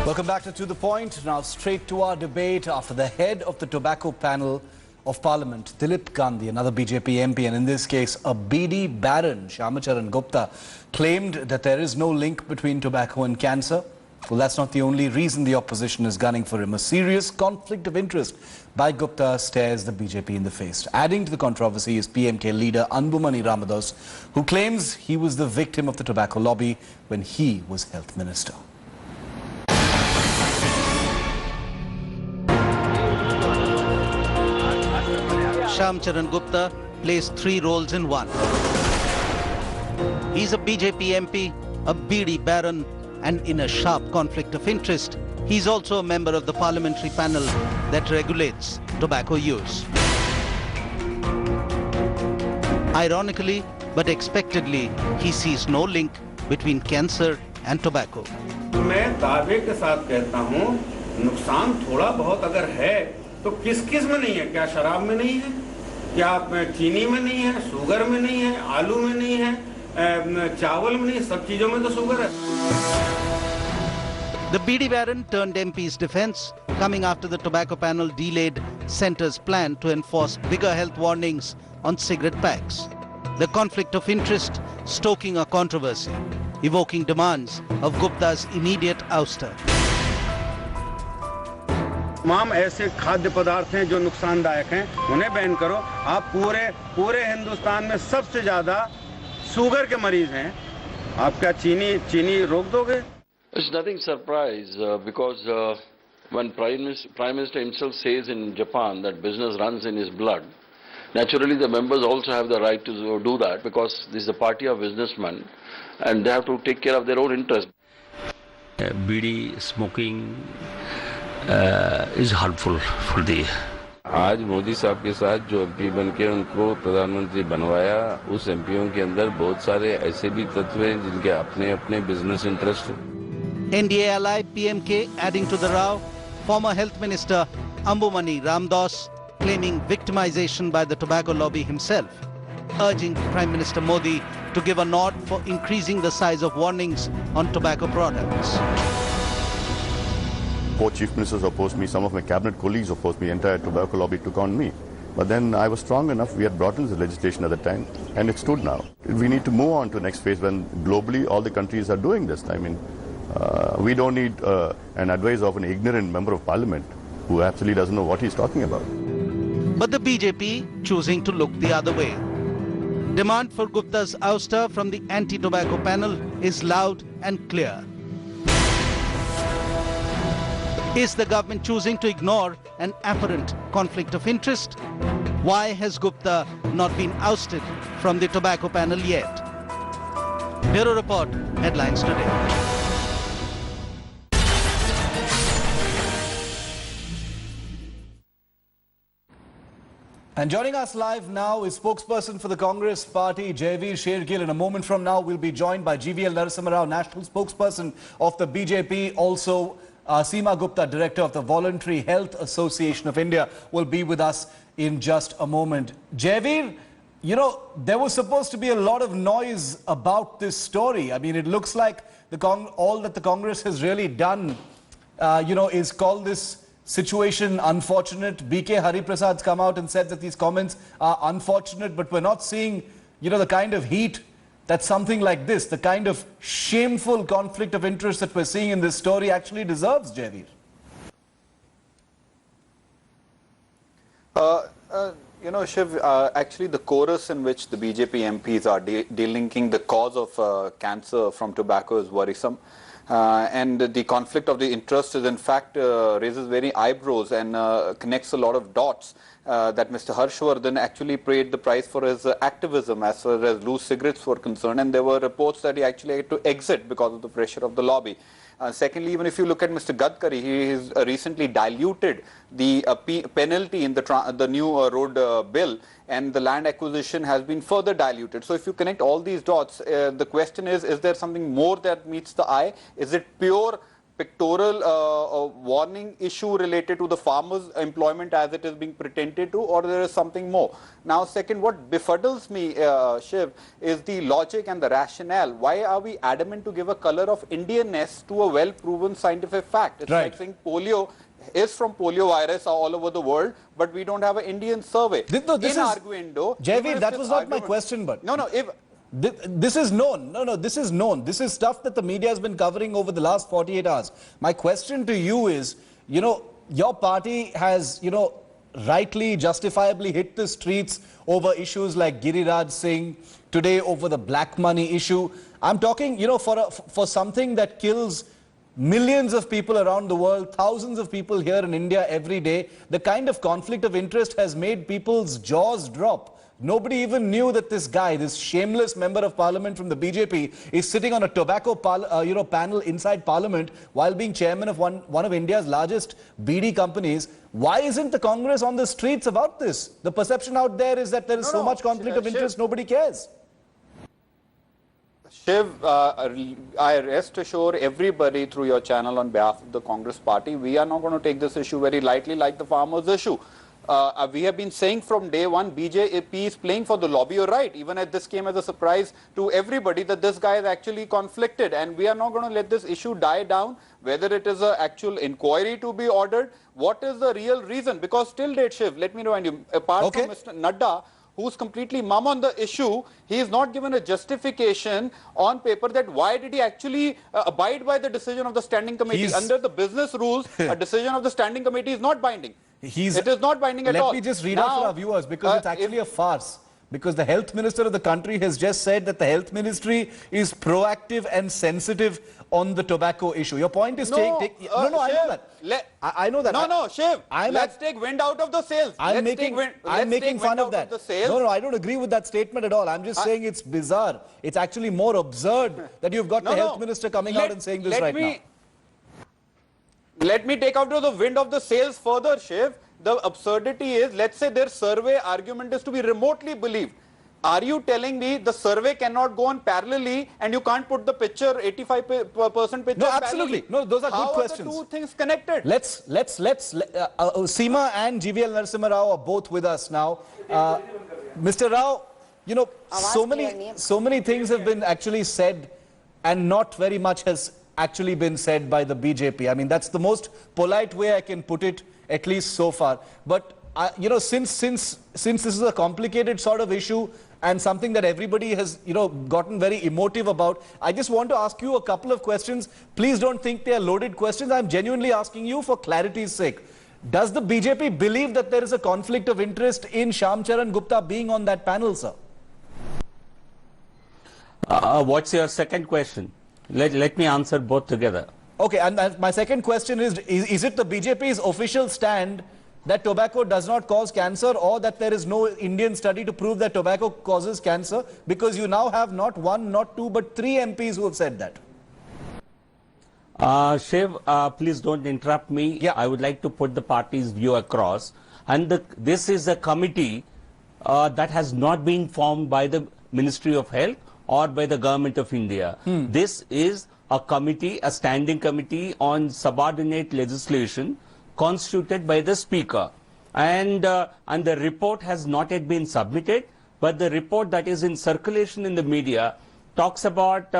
Welcome back to The Point. Now straight to our debate after the head of the tobacco panel of Parliament, Dilip Gandhi, another BJP MP, and in this case a BD Baron, Shyamacharan Gupta, claimed that there is no link between tobacco and cancer. Well, that's not the only reason the opposition is gunning for him. A serious conflict of interest by Gupta stares the BJP in the face. Adding to the controversy is PMK leader Anbumani Ramadas, who claims he was the victim of the tobacco lobby when he was health minister. Shyamacharan Gupta plays three roles in one. He's a BJP MP, a BD Baron, and in a sharp conflict of interest, he's also a member of the parliamentary panel that regulates tobacco use. Ironically, but expectedly, he sees no link between cancer and tobacco. मैं दावे के साथ कहता हूँ, नुकसान थोड़ा बहुत अगर है, तो किस में नहीं है? क्या शराब में नहीं है? क्या चीनी में नहीं है? शुगर में नहीं है? आलू में नहीं है? चावल में नहीं? सब चीजों में तो शुगर है. The BD Baron turned MP's defense, coming after the tobacco panel delayed Centre's plan to enforce bigger health warnings on cigarette packs. The conflict of interest stoking a controversy, evoking demands of Gupta's immediate ouster. तमाम ऐसे खाद्य पदार्थ हैं जो नुकसानदायक हैं, उन्हें ban करो. आप पूरे हिंदुस्तान में सबसे ज्यादा शुगर के मरीज हैं. आप क्या चीनी रोक दोगे? It's nothing surprise because when Prime Minister himself says in Japan that business runs in his blood, naturally the members also have the right to do that because this is a party of businessmen and they have to take care of their own interests. BD smoking is harmful for the. आज मोदी साहब के साथ जो MP बनके उनको प्रधानमंत्री बनवाया, उस एमपीओं के अंदर बहुत सारे ऐसे भी तत्व हैं जिनके अपने बिजनेस इंटरेस्ट हैं. NDA ally PMK adding to the row, former Health Minister Anbumani Ramadas claiming victimization by the tobacco lobby himself, urging Prime Minister Modi to give a nod for increasing the size of warnings on tobacco products. Four chief ministers opposed me, some of my cabinet colleagues opposed me, the entire tobacco lobby took on me. But then I was strong enough, we had brought in the legislation at the time, and it stood now. We need to move on to the next phase when globally all the countries are doing this. I mean, we don't need an advice of an ignorant member of parliament who actually doesn't know what he's talking about. But the BJP choosing to look the other way. Demand for Gupta's ouster from the anti-tobacco panel is loud and clear. Is the government choosing to ignore an apparent conflict of interest? Why has Gupta not been ousted from the tobacco panel yet? Bureau Report, Headlines Today. And joining us live now is spokesperson for the Congress Party, Jaiveer Shergill. In a moment from now, we'll be joined by GVL Narasimha Rao, national spokesperson of the BJP. Also, Seema Gupta, director of the Voluntary Health Association of India, will be with us in just a moment. Jaiveer, you know, there was supposed to be a lot of noise about this story. I mean, it looks like all that the Congress has really done, is call this situation unfortunate. BK Hariprasad's come out and said that these comments are unfortunate, but we're not seeing, the kind of heat that something like this, the kind of shameful conflict of interest that we're seeing in this story actually deserves, Jaiveer. Shiv, actually the chorus in which the BJP MPs are delinking the cause of cancer from tobacco is worrisome. And the conflict of the interest is in fact raises very eyebrows and connects a lot of dots that Mr. Harshvardhan actually paid the price for his activism as far as loose cigarettes were concerned, and there were reports that he actually had to exit because of the pressure of the lobby. Secondly, even if you look at Mr. Gadkari, he has recently diluted the penalty in the new road bill, and the land acquisition has been further diluted. So if you connect all these dots, the question is there something more that meets the eye? Is it pure pictorial warning issue related to the farmers' employment as it is being pretended to, or there is something more? Now, second, what befuddles me, Shiv, is the logic and the rationale. Why are we adamant to give a color of Indianness to a well-proven scientific fact? It's like saying polio is from polio virus all over the world, but we don't have an Indian survey. Jaiveer, that was not my question, but... This is known. This is known. This is stuff that the media has been covering over the last 48 hours. My question to you is, your party has, rightly, justifiably hit the streets over issues like Giriraj Singh, today over the black money issue. I'm talking, for something that kills millions of people around the world, thousands of people here in India every day, the kind of conflict of interest has made people's jaws drop. Nobody even knew that this guy, this shameless member of parliament from the BJP, is sitting on a tobacco panel inside parliament while being chairman of one of India's largest BD companies. Why isn't the Congress on the streets about this? The perception out there is that there is so much conflict of interest, nobody cares. Shiv, I rest assure everybody through your channel on behalf of the Congress party, we are not going to take this issue very lightly like the farmers' issue. We have been saying from day one, BJP is playing for the lobby, you're right. Even as this came as a surprise to everybody that this guy is actually conflicted, and we are not going to let this issue die down, whether it is an actual inquiry to be ordered. What is the real reason? Because till date, Shiv, let me remind you, apart from Mr. Nadda, who's completely mum on the issue, he is not given a justification on paper that why did he actually abide by the decision of the standing committee. Under the business rules, a decision of the standing committee is not binding. It is not binding at all. Let me just read out for our viewers, because it's actually a farce. Because the health minister of the country has just said that the health ministry is proactive and sensitive on the tobacco issue. Your point is Shiv, I know that. I know that. Shiv, let's take wind out of the sails. I'm making fun of that. I don't agree with that statement at all. I'm just saying it's bizarre. It's actually more absurd that you've got the health minister coming out and saying this right now. Let me take out the wind of the sails further, Shiv. The absurdity is, let's say their survey argument is to be remotely believed. Are you telling me the survey cannot go on parallelly and you can't put the picture, 85% picture? No, absolutely. Parallelly? No, those are good questions. How are the two things connected? Seema and GVL Narasimha Rao are both with us now. Mr. Rao, so many things have been actually said and not very much has actually been said by the BJP. I mean, that's the most polite way I can put it, at least so far. But since this is a complicated sort of issue and something that everybody has gotten very emotive about, I just want to ask you a couple of questions. Please don't think they are loaded questions. I'm genuinely asking you for clarity's sake. Does the BJP believe that there is a conflict of interest in Shyam Charan Gupta being on that panel, sir? What's your second question? Let me answer both together. Okay, and my second question is it the BJP's official stand that tobacco does not cause cancer, or that there is no Indian study to prove that tobacco causes cancer? Because you now have not one, not two, but three MPs who have said that. Shiv, please don't interrupt me. Yeah. I would like to put the party's view across. And this is a committee that has not been formed by the Ministry of Health or by the Government of India. This is a committee, a standing committee on subordinate legislation constituted by the Speaker. And the report has not yet been submitted, but the report that is in circulation in the media talks about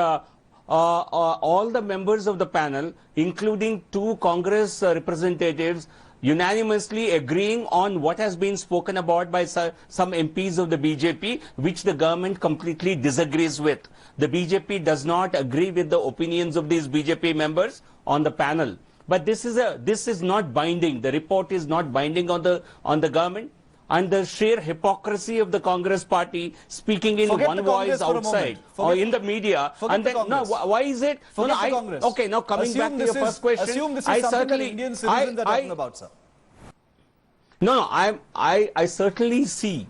all the members of the panel, including two Congress representatives, unanimously agreeing on what has been spoken about by some MPs of the BJP, which the government completely disagrees with. The BJP does not agree with the opinions of these BJP members on the panel. But this is not binding. The report is not binding on the government. And the sheer hypocrisy of the Congress party speaking in one voice outside or in the media. And then, no, why is it? Okay, now coming back to your first question. Assume this is something that Indian citizens are talking about, sir. No, I certainly see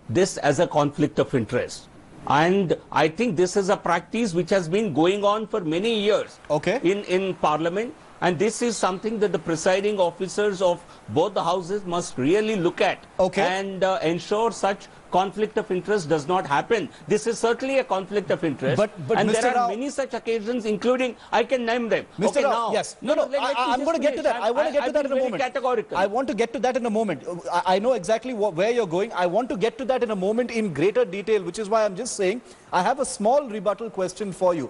this as a conflict of interest. And I think this is a practice which has been going on for many years in Parliament. And this is something that the presiding officers of both the houses must really look at and ensure such conflict of interest does not happen. This is certainly a conflict of interest. But and Mr. there are Rao, many such occasions, including, I can name them. Mr. Okay, Rao, now. yes. No, I'm going to get to that. I want to get to that in a moment. Categorical. I want to get to that in a moment. I know exactly where you're going. I want to get to that in a moment in greater detail, which is why I'm just saying I have a small rebuttal question for you.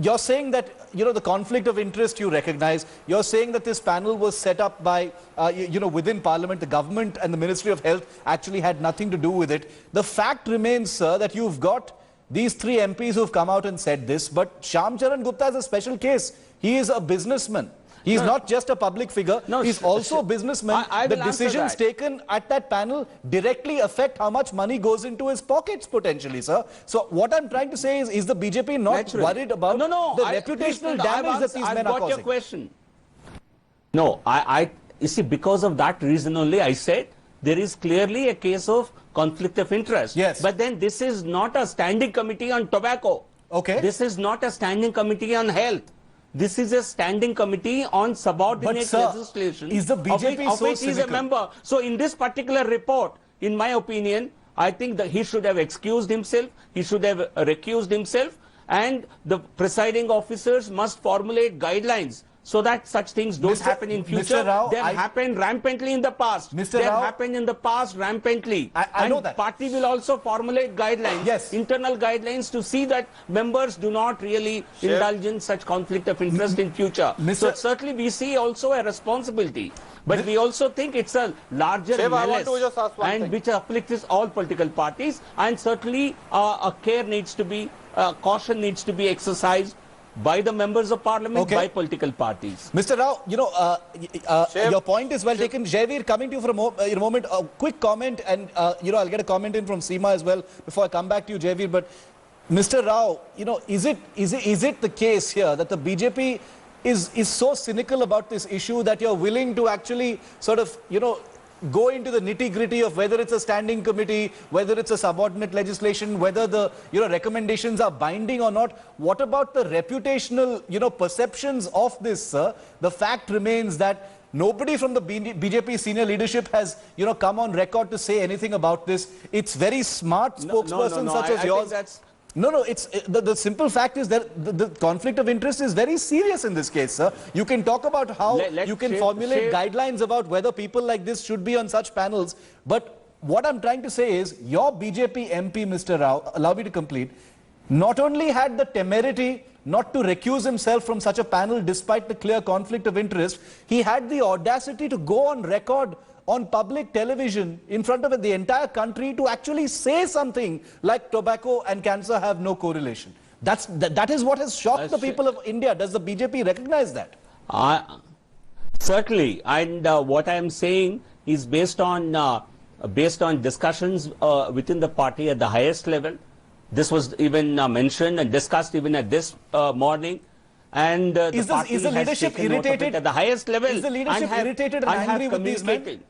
You're saying that, you know, the conflict of interest you recognize. You're saying that this panel was set up by, within Parliament. The government and the Ministry of Health actually had nothing to do with it. The fact remains, sir, that you've got these 3 MPs who've come out and said this. But Shyam Charan Gupta is a special case. He is a businessman. He's not just a public figure. No, he's also a businessman. The decisions taken at that panel directly affect how much money goes into his pockets potentially, sir. So what I'm trying to say is the BJP not worried about the reputational damage that these men are causing? I've got your question. No, you see, because of that reason only, I said there is clearly a case of conflict of interest. Yes. But then this is not a standing committee on tobacco. Okay. This is not a standing committee on health. This is a standing committee on subordinate legislation. Is the BJP of which he is a member. So in this particular report, in my opinion, I think that he should have excused himself. He should have recused himself. And the presiding officers must formulate guidelines so that such things don't happen in future. They have happened rampantly in the past. They have happened in the past rampantly. I know that. Party will also formulate guidelines, internal guidelines, to see that members do not really indulge in such conflict of interest in future. So certainly we see also a responsibility. But we also think it's a larger malice and which afflicts all political parties, and certainly a care needs to be, caution needs to be exercised by the members of parliament, by political parties. Mr. Rao, your point is well taken. Jaiveer, coming to you for a moment, a quick comment, and I'll get a comment in from Seema as well before I come back to you, Jaiveer. But Mr. Rao, is it the case here that the BJP is so cynical about this issue that you're willing to actually sort of, go into the nitty-gritty of whether it's a standing committee, whether it's a subordinate legislation, whether the recommendations are binding or not? What about the reputational perceptions of this, sir? The fact remains that nobody from the BJP senior leadership has come on record to say anything about this. It's very smart spokespersons such as yours. No, it's the simple fact is that the conflict of interest is very serious in this case, sir. You can talk about how you can formulate guidelines about whether people like this should be on such panels, but what I'm trying to say is your BJP MP, Mr. Rao, allow me to complete, not only had the temerity not to recuse himself from such a panel despite the clear conflict of interest, he had the audacity to go on record on public television in front of the entire country to actually say something like tobacco and cancer have no correlation. That is what has shocked the people of India. Does the BJP recognize that? Certainly, and what I am saying is based on discussions within the party at the highest level. This was even mentioned and discussed even at this morning. And is the leadership irritated at the highest level? Is the leadership irritated and angry with these men?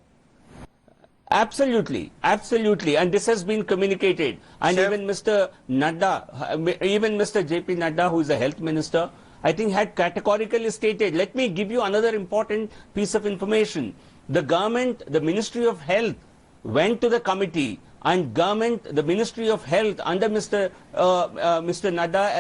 Absolutely, absolutely, and this has been communicated. And even Mr. Nadda, even Mr. J.P. Nadda, who is the health minister, I think had categorically stated. Let me give you another important piece of information. The government, the Ministry of Health, went to the committee, and the Ministry of Health under Mr. Nadda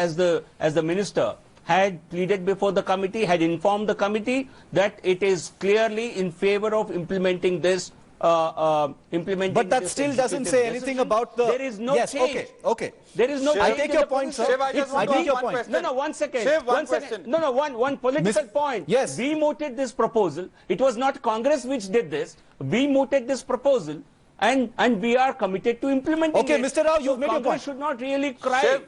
as the minister had pleaded before the committee, had informed the committee that it is clearly in favor of implementing this. But that still doesn't say anything about the... There is no change. Okay. There is no I take your point, sir. I take your point. No, one second. One political point. Yes. We mooted this proposal. It was not Congress which did this. We mooted this proposal. And we are committed to implementing it. Mr. Rao, you've made your point. Should not really cry.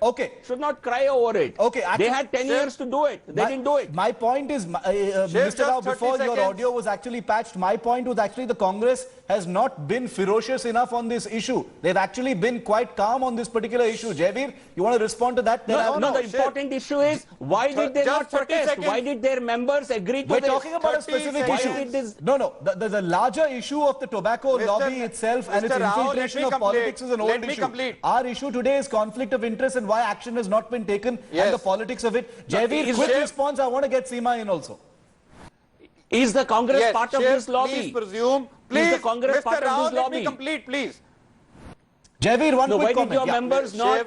Should not cry over it. They had 10 years to do it. They didn't do it. My point is, Mr. Rao, before your audio was actually patched, my point was actually the Congress has not been ferocious enough on this issue. They've actually been quite calm on this particular issue. Jaiveer, you want to respond to that? No, the important issue is, why did they not protest? Why did their members agree to this? We're talking about a specific issue. No, the larger issue of the tobacco lobby itself and its infiltration of politics is an old issue. Our issue today is conflict of interest and why action has not been taken and the politics of it. Jaiveer, quick response. I want to get Seema in also. Is the Congress part of this lobby? Please presume. Please, is the Congress part of this lobby? Let me complete, please. Jaiveer, one No, quick why did comment. your Yeah. members not?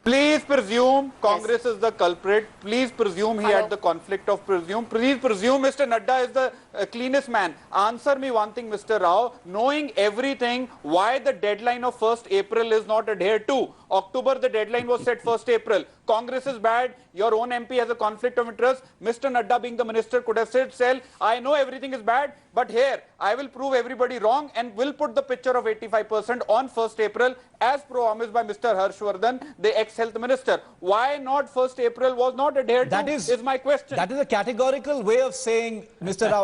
Please presume Congress is the culprit. Please presume he had the conflict of presume. Please presume Mr. Nadda is the cleanest man. Answer me one thing, Mr. Rao. Knowing everything, why the deadline of 1st April is not adhered to? October, the deadline was set 1st April. Congress is bad. Your own MP has a conflict of interest. Mr. Nadda, being the minister, could have said, "Sell, I know everything is bad, but here, I will prove everybody wrong and will put the picture of 85% on 1st April as promised by Mr. Harshvardhan, the ex-health minister." Why not 1st April was not adhered to is my question. That is a categorical way of saying, Mr. Rao.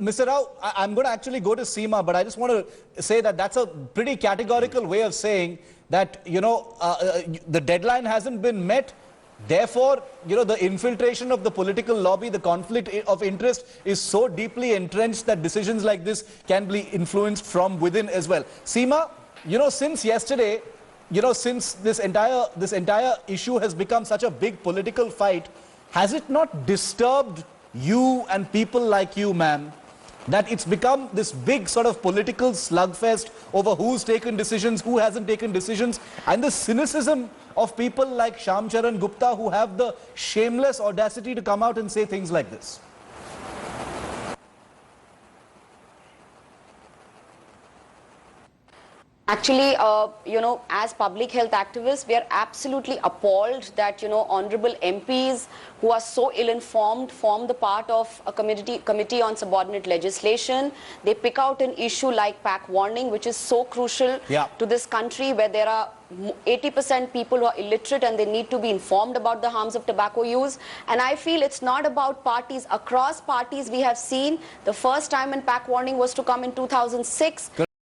Mr. Rao, I'm going to actually go to Seema, but I just want to say that that's a pretty categorical way of saying that, you know, the deadline hasn't been met. Therefore, you know, the infiltration of the political lobby, the conflict of interest is so deeply entrenched that decisions like this can be influenced from within as well. Seema, you know, since yesterday, you know, since this entire issue has become such a big political fight, has it not disturbed you and people like you, ma'am, that it's become this big sort of political slugfest over who's taken decisions, who hasn't taken decisions, and the cynicism of people like Shyam Charan Gupta who have the shameless audacity to come out and say things like this? Actually, you know, as public health activists, we are absolutely appalled that, you know, honorable MPs who are so ill-informed form the part of a committee on subordinate legislation. They pick out an issue like pack warning, which is so crucial to this country, where there are 80% people who are illiterate and they need to be informed about the harms of tobacco use. And I feel it's not about parties. Across parties, we have seen the first time when pack warning was to come in 2006.